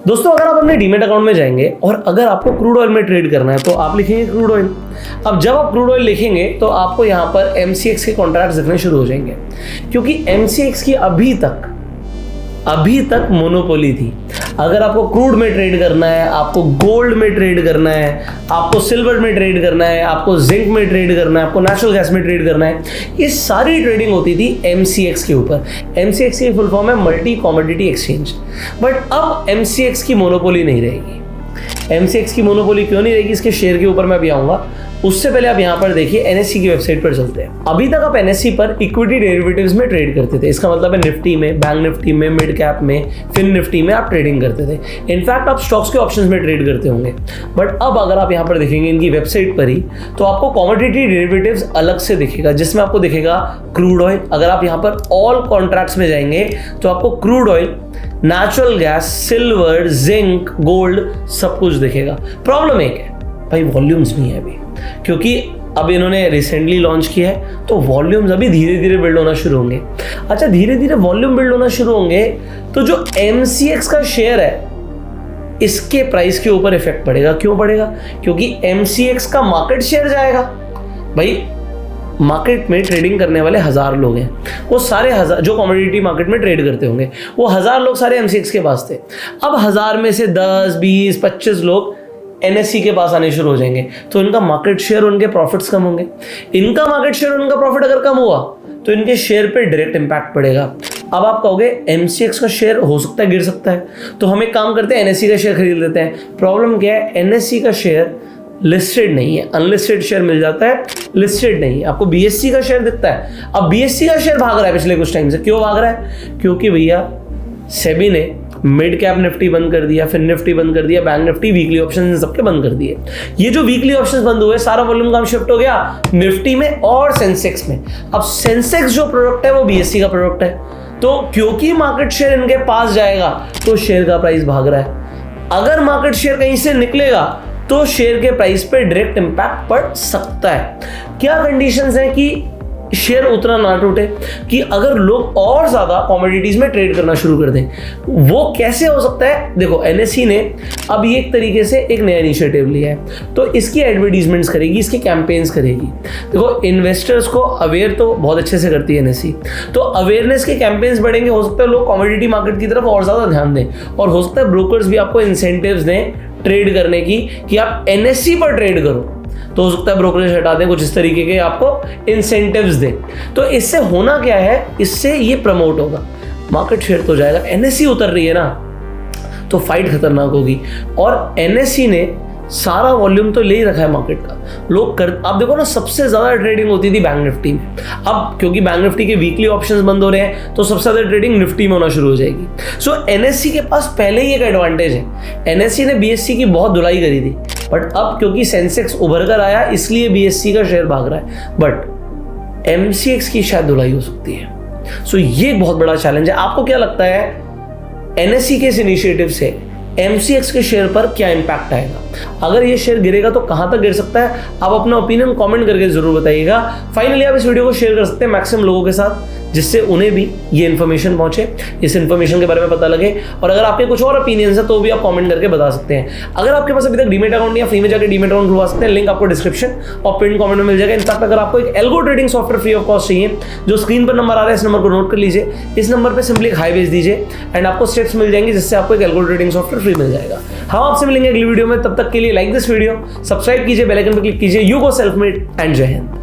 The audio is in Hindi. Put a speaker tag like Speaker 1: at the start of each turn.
Speaker 1: दोस्तों अगर आप अपने डीमेट अकाउंट में जाएंगे और अगर आपको क्रूड ऑयल में ट्रेड करना है तो आप लिखेंगे क्रूड ऑयल। अब जब आप क्रूड ऑयल लिखेंगे तो आपको यहाँ पर MCX के कॉन्ट्रैक्ट्स दिखने शुरू हो जाएंगे, क्योंकि MCX की अभी तक मोनोपोली थी। अगर आपको क्रूड में ट्रेड करना है, आपको गोल्ड में ट्रेड करना है, आपको सिल्वर में ट्रेड करना है, आपको जिंक में ट्रेड करना है, आपको नेचुरल गैस में ट्रेड करना है, ये सारी ट्रेडिंग होती थी MCX के ऊपर। MCX की फुल फॉर्म है मल्टी कमोडिटी एक्सचेंज। बट अब MCX की मोनोपोली नहीं रहेगी। MCX की मोनोपोली क्यों नहीं रहेगी, इसके शेयर के ऊपर मैं अभी आऊंगा। उससे पहले आप यहाँ पर देखिए NSE की वेबसाइट पर चलते हैं। अभी तक आप NSE पर इक्विटी डेरिवेटिव्स में ट्रेड करते थे। इसका मतलब है निफ्टी में, बैंक निफ्टी में, मिड कैप में, फिन निफ्टी में आप ट्रेडिंग करते थे। इनफैक्ट आप स्टॉक्स के ऑप्शंस में ट्रेड करते होंगे। बट अब अगर आप यहाँ पर देखेंगे इनकी वेबसाइट पर ही, तो आपको कमोडिटी डेरिवेटिव्स अलग से दिखेगा, जिसमें आपको दिखेगा क्रूड ऑयल। अगर आप यहाँ पर ऑल कॉन्ट्रैक्ट्स में जाएंगे तो आपको crude oil, natural gas, silver, zinc, gold सब कुछ दिखेगा। प्रॉब्लम एक है भाई, वॉल्यूम्स नहीं है अभी, क्योंकि अब इन्होंने रिसेंटली लॉन्च किया है तो वॉल्यूम्स अभी धीरे धीरे बिल्ड होना शुरू होंगे। अच्छा, धीरे धीरे वॉल्यूम बिल्ड होना शुरू होंगे तो जो MCX का शेयर है इसके प्राइस के ऊपर इफेक्ट पड़ेगा। क्यों पड़ेगा? क्योंकि MCX का मार्केट शेयर जाएगा। भाई मार्केट में ट्रेडिंग करने वाले 1000 लोग हैं, वो सारे 1000 जो कमोडिटी मार्केट में ट्रेड करते होंगे, वो 1000 लोग सारे MCX के पास थे। अब 1000 में से 10, 20, 25 लोग NSE के पास आने शुरू हो जाएंगे, तो इनका मार्केट शेयर, उनके प्रॉफिट्स कम होंगे। इनका मार्केट शेयर, उनका प्रॉफिट अगर कम हुआ तो इनके शेयर पे डायरेक्ट इंपैक्ट पड़ेगा। अब आप कहोगे MCX का शेयर हो सकता है गिर सकता है, तो हम एक काम करते हैं NSE का शेयर खरीद लेते हैं। प्रॉब्लम क्या है, NSE का शेयर लिस्टेड नहीं है, अनलिस्टेड शेयर मिल जाता है, लिस्टेड नहीं है। आपको BSE का शेयर दिखता है। अब BSE का शेयर भाग रहा है पिछले कुछ टाइम से। क्यों भाग रहा है? क्योंकि भैया सेबी ने मिड कैप निफ्टी बंद कर दिया, फिर निफ्टी बंद कर दिया, बैंक निफ्टी, वीकली ऑप्शंस सबके बंद कर दिए। ये जो वीकली ऑप्शंस बंद हुए, सारा वॉल्यूम काम शिफ्ट हो गया निफ्टी में और सेंसेक्स में। अब सेंसेक्स जो प्रोडक्ट है वो BSE का प्रोडक्ट है, तो क्योंकि मार्केट शेयर इनके पास जाएगा तो शेयर का प्राइस भाग रहा है। अगर मार्केट शेयर कहीं से निकलेगा तो शेयर के प्राइस पे डायरेक्ट इंपैक्ट पड़ सकता है। क्या कंडीशंस हैं कि शेयर उतना ना टूटे, कि अगर लोग और ज्यादा कमोडिटीज में ट्रेड करना शुरू कर दें? वो कैसे हो सकता है? देखो, NSE ने अब ये एक तरीके से एक नया इनिशिएटिव लिया है, तो इसकी एडवर्टीजमेंट्स करेगी, इसके कैंपेन्स करेगी। देखो, इन्वेस्टर्स को अवेयर तो बहुत अच्छे से करती है NSE, तो अवेयरनेस के कैंपेन्स बढ़ेंगे। हो सकता है लोग कमोडिटी मार्केट की तरफ और ज्यादा ध्यान दें, और हो सकता है ब्रोकर्स भी आपको इंसेंटिव्स दें ट्रेड करने की, कि आप NSE पर ट्रेड करो। तो हो सकता है ब्रोकरेज हटा दें, कुछ इस तरीके के आपको इंसेंटिव्स दें। तो इससे होना क्या है, इससे ये प्रमोट होगा, मार्केट शेयर तो जाएगा। NSE उतर रही है ना, तो फाइट खतरनाक होगी। और NSE ने सारा वॉल्यूम तो ले ही रखा है मार्केट का। लोग कर, आप देखो ना, सबसे ज्यादा ट्रेडिंग होती थी बैंक निफ्टी में। अब क्योंकि बैंक निफ्टी के वीकली ऑप्शंस बंद हो रहे हैं, तो सबसे ज्यादा ट्रेडिंग निफ्टी में होना शुरू हो जाएगी। सो NSE के पास पहले ही एक एडवांटेज है। NSE ने BSE की बहुत धुलाई करी थी, बट अब क्योंकि सेंसेक्स उभर कर आया, इसलिए BSE का शेयर भाग रहा है। बट MCX की शायद धुलाई हो सकती है। सो ये एक बहुत बड़ा चैलेंज है। आपको क्या लगता है, NSE के इस इनिशिएटिव से MCX के शेयर पर क्या इंपैक्ट आएगा? अगर ये शेयर गिरेगा तो कहां तक गिर सकता है? आप अपना ओपिनियन कमेंट करके जरूर बताइएगा। फाइनली आप इस वीडियो को शेयर कर सकते हैं मैक्सिमम लोगों के साथ, जिससे उन्हें भी ये इन्फॉर्मेशन पहुंचे, इस इन्फॉर्मेशन के बारे में पता लगे। और अगर आपके कुछ और ओपिनियंस है तो भी आप कमेंट करके बता सकते हैं। अगर आपके पास अभी तक डीमेट अकाउंट नहीं है, फ्री में जाकर डीमेट अकाउंट खुलवा सकते हैं। लिंक आपको डिस्क्रिप्शन और पिन कमेंट में मिल जाएगा। इनफैक्ट अगर आपको एक algo trading software free of cost चाहिए, जो स्क्रीन पर नंबर आ रहा है, इस नंबर को नोट कर लीजिए। इस नंबर पर सिंपली एक हाई भेज दीजिए एंड आपको स्टेप्स मिल जाएंगे, जिससे आपको एक एल्गो ट्रेडिंग सॉफ्टवेयर फ्री मिल जाएगा। हम आपसे मिलेंगे अगली वीडियो में, तब तक के लिए लाइक दिस वीडियो, सब्सक्राइब कीजिए, बेल आइकन पर क्लिक कीजिए। You go self made and जय हिंद।